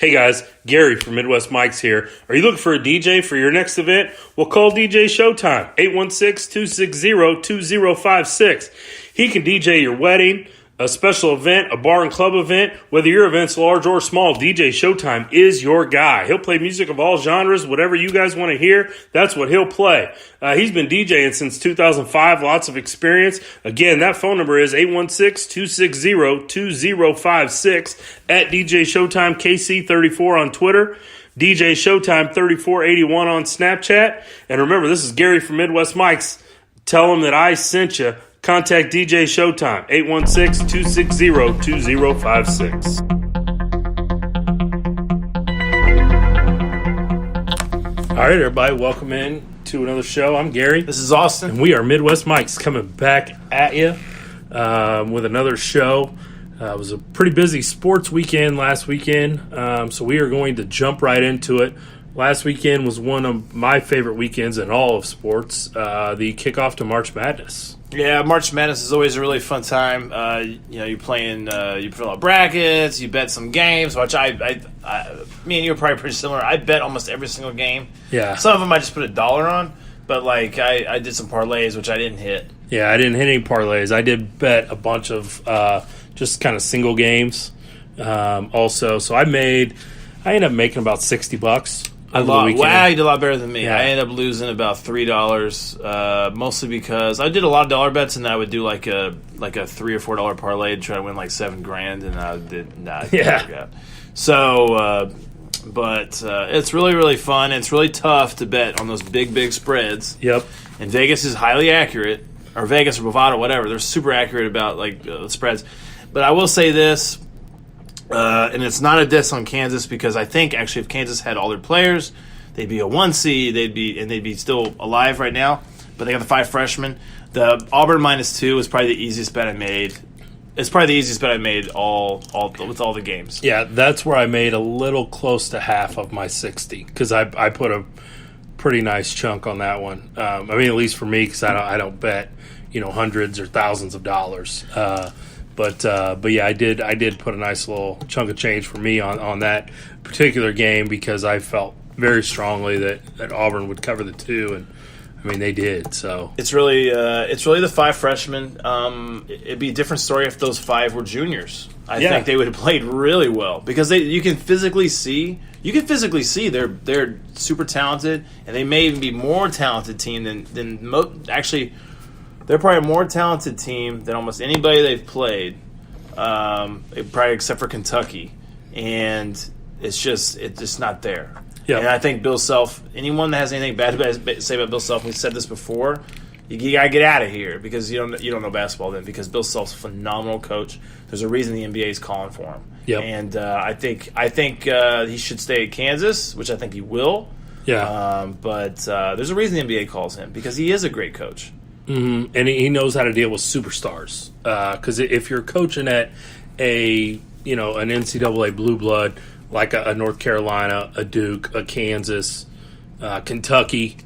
Hey guys, Gary from Midwest Mike's here. Are you looking for a DJ for your next event? Well, call DJ Showtime, 816-260-2056. He can DJ your wedding, a special event, a bar and club event. Whether your event's large or small, DJ Showtime is your guy. He'll play music of all genres, whatever you guys want to hear, that's what he'll play. He's been DJing since 2005, lots of experience. Again, that phone number is 816-260-2056 at DJ Showtime KC34 on Twitter, DJ Showtime 3481 on Snapchat. And remember, this is Gary from Midwest Mike's. Tell him that I sent you. Contact DJ Showtime, 816-260-2056. All right, everybody, welcome in to another show. I'm Gary. This is Austin. And we are Midwest Mike's coming back at you with another show. It was a pretty busy sports weekend last weekend, so we are going to jump right into it. Last weekend was one of my favorite weekends in all of sports, the kickoff to March Madness. Yeah, March Madness is always a really fun time. You're playing, you fill out brackets, you bet some games, which me and you are probably pretty similar. I bet almost every single game. Yeah. Some of them I just put $1 on, but I did some parlays, which I didn't hit. Yeah, I didn't hit any parlays. I did bet a bunch of just kind of single games also. So I ended up making about $60. Wow, you did a lot better than me. Yeah. I ended up losing about $3, mostly because I did a lot of dollar bets, and I would do like a $3 or $4 parlay to try to win like $7,000, and I did not. Yeah. So, but it's really, really fun. And it's really tough to bet on those big spreads. Yep. And Vegas is highly accurate, or Vegas or Bovada, whatever. They're super accurate about spreads. But I will say this. And it's not a diss on Kansas, because I think actually if Kansas had all their players, they'd be a 1 seed, they'd be still alive right now. But they got the 5 freshmen. The Auburn -2 is probably the easiest bet I made. It's probably the easiest bet I made all with all the games. Yeah, that's where I made a little close to half of my 60, because I put a pretty nice chunk on that one. At least for me, because I don't bet hundreds or thousands of dollars. But yeah, I did put a nice little chunk of change for me on that particular game, because I felt very strongly that Auburn would cover the 2, and they did. So it's really the 5 freshmen. It'd be a different story if those 5 were juniors. I think they would have played really well, because you can physically see they're super talented, and they may even be more talented team than actually. They're probably a more talented team than almost anybody they've played, probably except for Kentucky. And it's just not there. Yep. And I think Bill Self, anyone that has anything bad to say about Bill Self, we've said this before, you got to get out of here, because you don't know basketball then, because Bill Self's a phenomenal coach. There's a reason the NBA is calling for him. Yep. And I think he should stay at Kansas, which I think he will. Yeah. But there's a reason the NBA calls him, because he is a great coach. Mm-hmm. And he knows how to deal with superstars. Because if you're coaching at an NCAA blue blood like a North Carolina, a Duke, a Kansas, Kentucky,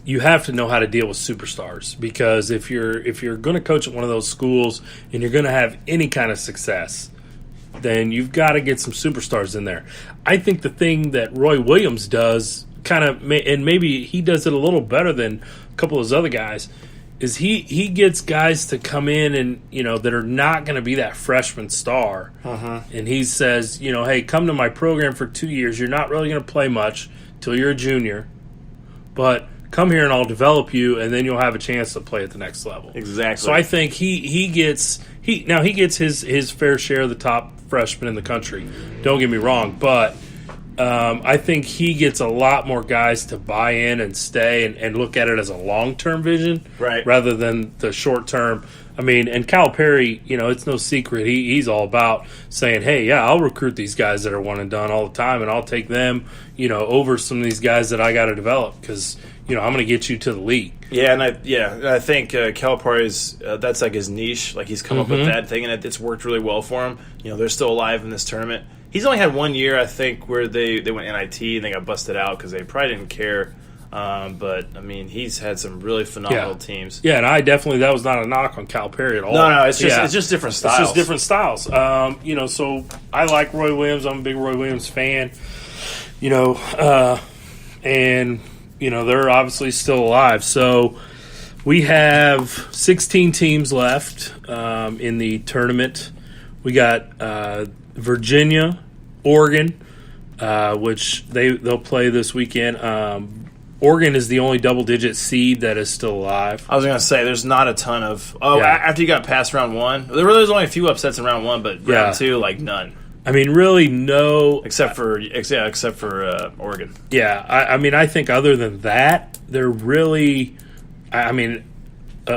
you have to know how to deal with superstars. Because if you're going to coach at one of those schools and you're going to have any kind of success, then you've got to get some superstars in there. I think the thing that Roy Williams does and maybe he does it a little better than a couple of those other guys, is he gets guys to come in and that are not going to be that freshman star, and he says, hey, come to my program for 2 years. You're not really going to play much till you're a junior, but come here and I'll develop you, and then you'll have a chance to play at the next level. Exactly. So I think he gets his fair share of the top freshmen in the country. Don't get me wrong, but I think he gets a lot more guys to buy in and stay and look at it as a long-term vision, right, rather than the short-term. And Calipari, it's no secret. He's all about saying, hey, yeah, I'll recruit these guys that are one and done all the time, and I'll take them, over some of these guys that I got to develop, because, I'm going to get you to the league. Yeah, and I think Calipari's that's like his niche. Like, he's come up with that thing, and it's worked really well for him. They're still alive in this tournament. He's only had 1 year, I think, where they went NIT and they got busted out because they probably didn't care But I mean, he's had some really phenomenal teams. Yeah, and that was not a knock on Calipari at all. No, it's just different styles. It's just different styles. So I like Roy Williams. I'm a big Roy Williams fan. And they're obviously still alive. So we have 16 teams left in the tournament. We got Virginia, Oregon, which they'll play this weekend. Oregon is the only double-digit seed that is still alive. I was going to say, there's not a ton of... after you got past round one, there was only a few upsets in round one, but round two, none. I mean, really no... Except for Oregon. Yeah, I think other than that, they're really... it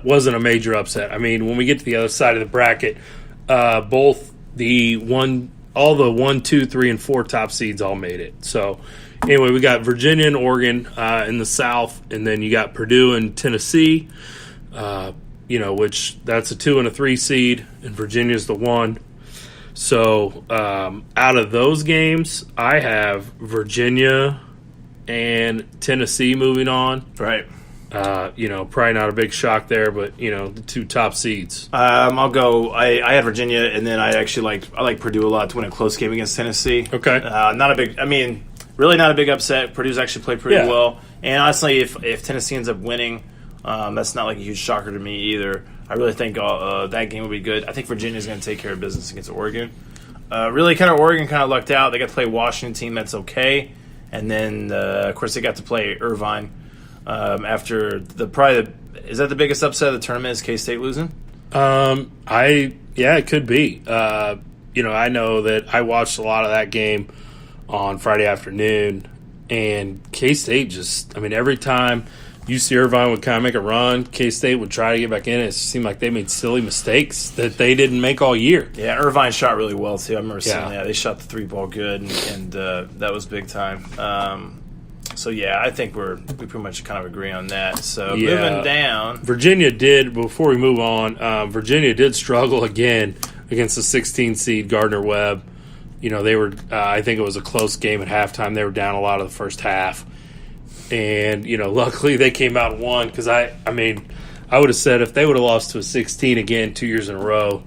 wasn't a major upset. I mean, when we get to the other side of the bracket, both all the 1, 2, 3, and 4 top seeds all made it. So... Anyway, we got Virginia and Oregon in the South, and then you got Purdue and Tennessee, which that's a 2 and a 3 seed, and Virginia's the 1. So out of those games, I have Virginia and Tennessee moving on. Right. Probably not a big shock there, but the 2 top seeds. I'll go. I had Virginia, and then I like Purdue a lot to win a close game against Tennessee. Okay. Not a big. Really not a big upset. Purdue's actually played pretty well. And honestly, if Tennessee ends up winning, that's not a huge shocker to me either. I really think that game will be good. I think Virginia's going to take care of business against Oregon. Oregon kind of lucked out. They got to play a Washington team that's okay. And then, of course, they got to play Irvine after is that the biggest upset of the tournament is K-State losing? It could be. I know that I watched a lot of that game on Friday afternoon, and K-State just, every time UC Irvine would kind of make a run, K-State would try to get back in. It seemed like they made silly mistakes that they didn't make all year. Yeah, Irvine shot really well, too. I remember seeing that. They shot the 3-ball good, and that was big time. I think we pretty much kind of agree on that. So, moving down. Virginia did, before we move on, Virginia did struggle again against the 16 seed Gardner-Webb. They were, I think it was a close game at halftime. They were down a lot of the first half. And, luckily they came out and won because, I would have said if they would have lost to a 16 again 2 years in a row,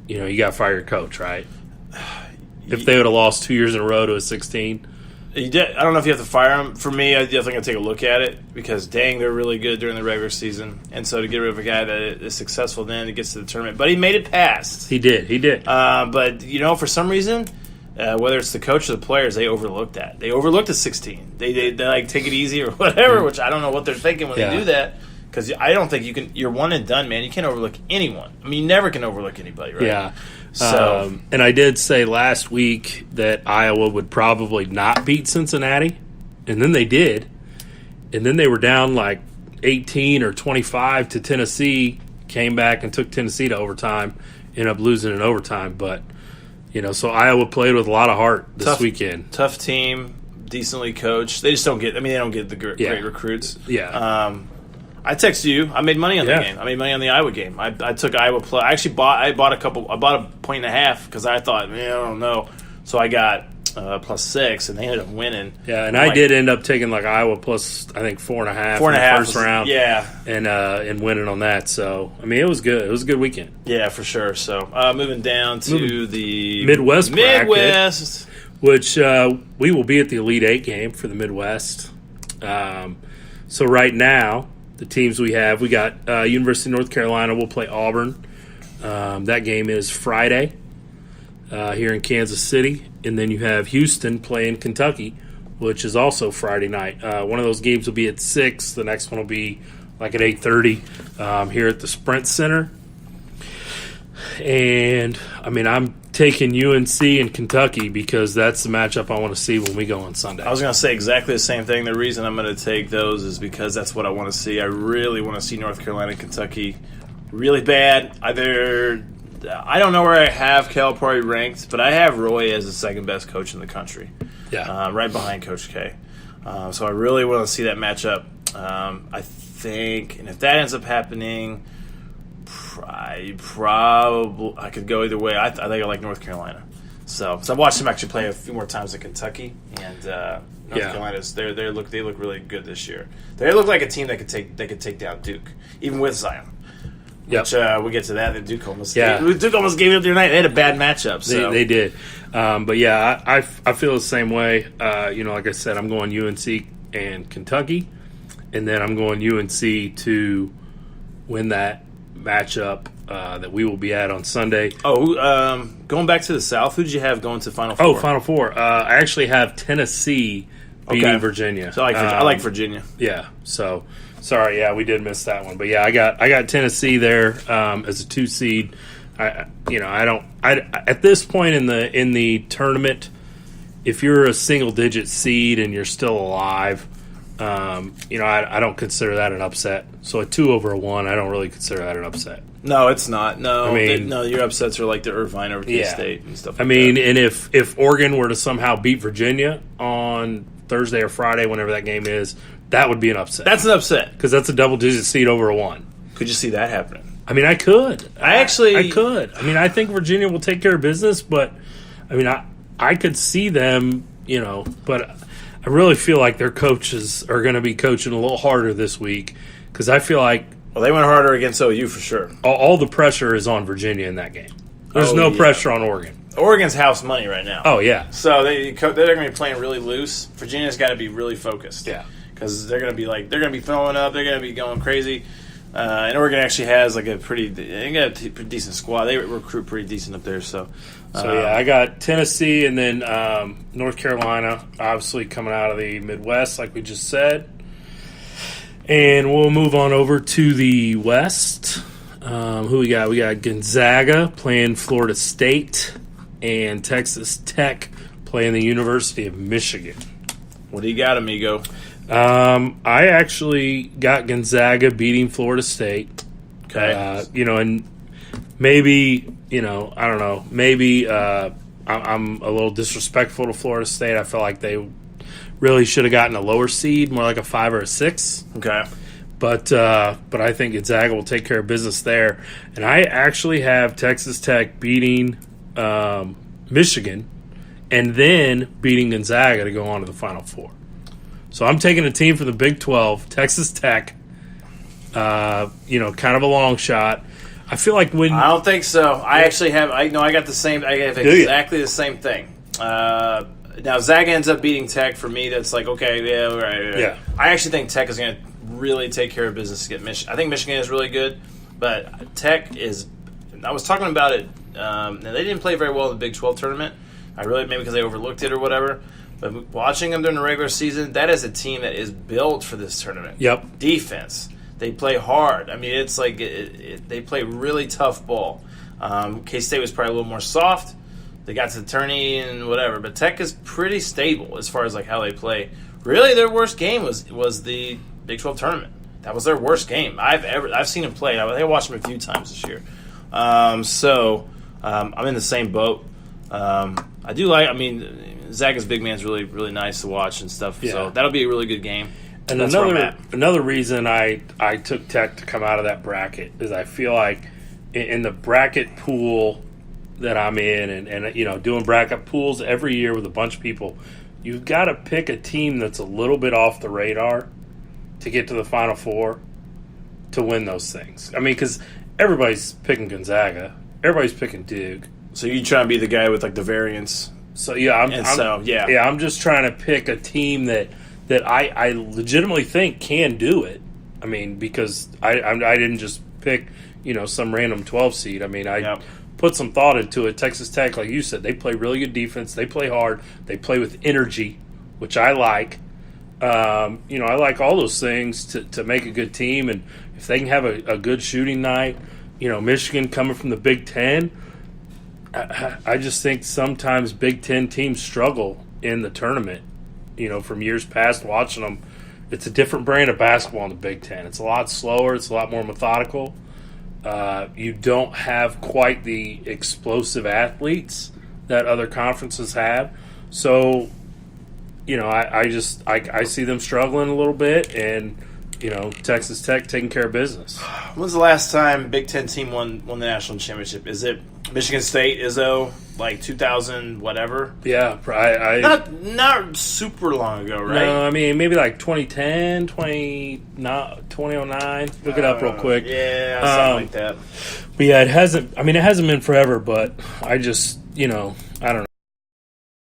you got to fire your coach, right? If they would have lost 2 years in a row to a 16. I don't know if you have to fire them. For me, I definitely going to take a look at it because, dang, they're really good during the regular season. And so to get rid of a guy that is successful then, it gets to the tournament. But he made it past. He did. But, for some reason... whether it's the coach or the players, they overlooked that. They overlooked the 16. They take it easy or whatever, which I don't know what they're thinking when they do that. Because I don't think you can. You're one and done, man. You can't overlook anyone. You never can overlook anybody, right? Yeah. So, and I did say last week that Iowa would probably not beat Cincinnati, and then they did. And then they were down 18 or 25 to Tennessee, came back and took Tennessee to overtime, ended up losing in overtime, but. So Iowa played with a lot of heart this weekend. Tough team, decently coached. They just don't get. They don't get the great recruits. Yeah. I texted you. I made money on that game. I made money on the Iowa game. I took Iowa plus. I actually bought a point and a half because I thought, I don't know. So I got +6, and they ended up winning. Yeah, and I did end up taking Iowa plus, I think 4.5 in the first round. Yeah, and winning on that. So it was good. It was a good weekend. Yeah, for sure. So moving down to the Midwest bracket, which we will be at the Elite Eight game for the Midwest. So right now, the teams we got University of North Carolina will play Auburn. That game is Friday here in Kansas City. And then you have Houston playing Kentucky, which is also Friday night. One of those games will be at 6. The next one will be at 8:30 here at the Sprint Center. And, I'm taking UNC and Kentucky because that's the matchup I want to see when we go on Sunday. I was going to say exactly the same thing. The reason I'm going to take those is because that's what I want to see. I really want to see North Carolina and Kentucky really bad. I don't know where I have Calipari ranked, but I have Roy as the second best coach in the country. Yeah, right behind Coach K. So I really want to see that matchup. I think, and if that ends up happening, I could go either way. I think I like North Carolina. So I watched them actually play a few more times at Kentucky, and North Carolina's they look really good this year. They look like a team that could take down Duke, even with Zion. Yep. Which we'll get to that. Duke almost gave it up the other night. They had a bad matchup. So. They did. But yeah, I feel the same way. Like I said, I'm going UNC and Kentucky, and then I'm going UNC to win that matchup that we will be at on Sunday. Going back to the South, who did you have going to Final Four? Final Four. I actually have Tennessee beating Virginia. So I like Virginia. Yeah. So sorry, yeah, we did miss that one, but yeah, I got Tennessee there as a 2 seed. I at this point in the tournament, if you're a single digit seed and you're still alive, I don't consider that an upset. So a 2 over a 1, I don't really consider that an upset. No, it's not. No, I mean, your upsets are like the Irvine over K-State and stuff like that. And if Oregon were to somehow beat Virginia on Thursday or Friday, whenever that game is, that would be an upset. That's an upset. Because that's a double-digit seed over a 1. Could you see that happening? I mean, I could. I could. I mean, I think Virginia will take care of business, but, I mean, I could see them, but I really feel like their coaches are going to be coaching a little harder this week because I feel like they went harder against OU for sure. All the pressure is on Virginia in that game. There's no pressure on Oregon. Oregon's house money right now. Oh, yeah. So they're going to be playing really loose. Virginia's got to be really focused. Yeah. Because they're going to be throwing up. They're going to be going crazy. And Oregon actually has they got a pretty decent squad. They recruit pretty decent up there. So I got Tennessee and then North Carolina, obviously coming out of the Midwest, like we just said. And we'll move on over to the West. Who we got? We got Gonzaga playing Florida State and Texas Tech playing the University of Michigan. What do you got, amigo? I actually got Gonzaga beating Florida State. Okay. And maybe, I don't know, maybe I'm a little disrespectful to Florida State. I feel like they really should have gotten a lower seed, more like a 5 or a 6. Okay. But I think Gonzaga will take care of business there. And I actually have Texas Tech beating Michigan and then beating Gonzaga to go on to the Final Four. So I'm taking a team from the Big 12, Texas Tech, kind of a long shot. I feel like when I don't think so. I actually have. I got the same. I have exactly the same thing. Now Zaga ends up beating Tech. For me, that's like okay, yeah, right. Yeah. I actually think Tech is going to really take care of business to get Michigan. I think Michigan is really good, but Tech is. I was talking about it. And they didn't play very well in the Big 12 tournament. Maybe because they overlooked it or whatever. But watching them during the regular season, that is a team that is built for this tournament. Yep. Defense. They play hard. I mean, it's like they play really tough ball. K-State was probably a little more soft. They got to the tourney and whatever. But Tech is pretty stable as far as like how they play. Really, their worst game was the Big 12 tournament. That was their worst game I've seen them play. I watched them a few times this year. I'm in the same boat. I do like. I mean, Zaga's big man's really really nice to watch and stuff. Yeah. So that'll be a really good game. And another reason I took Tech to come out of that bracket is I feel like in the bracket pool that I'm in and doing bracket pools every year with a bunch of people, you've got to pick a team that's a little bit off the radar to get to the Final Four to win those things. I mean, because everybody's picking Gonzaga, everybody's picking Duke. So you try and be the guy with like the variance. So I'm just trying to pick a team that I legitimately think can do it. I mean, because I didn't just pick some random 12 seed. I mean, I put some thought into it. Texas Tech, like you said, they play really good defense. They play hard. They play with energy, which I like. I like all those things to make a good team. And if they can have a good shooting night, Michigan coming from the Big Ten, I just think sometimes Big Ten teams struggle in the tournament. From years past watching them, it's a different brand of basketball in the Big Ten. It's a lot slower. It's a lot more methodical. You don't have quite the explosive athletes that other conferences have. So, I see them struggling a little bit, and Texas Tech taking care of business. When's the last time Big Ten team won the national championship? Is it Michigan State, Izzo, like 2000 whatever? Yeah, not super long ago, right? No, I mean maybe like 2010, 2009. Look it up real quick. Yeah, something like that. But yeah, it hasn't been forever, but I just, I don't know.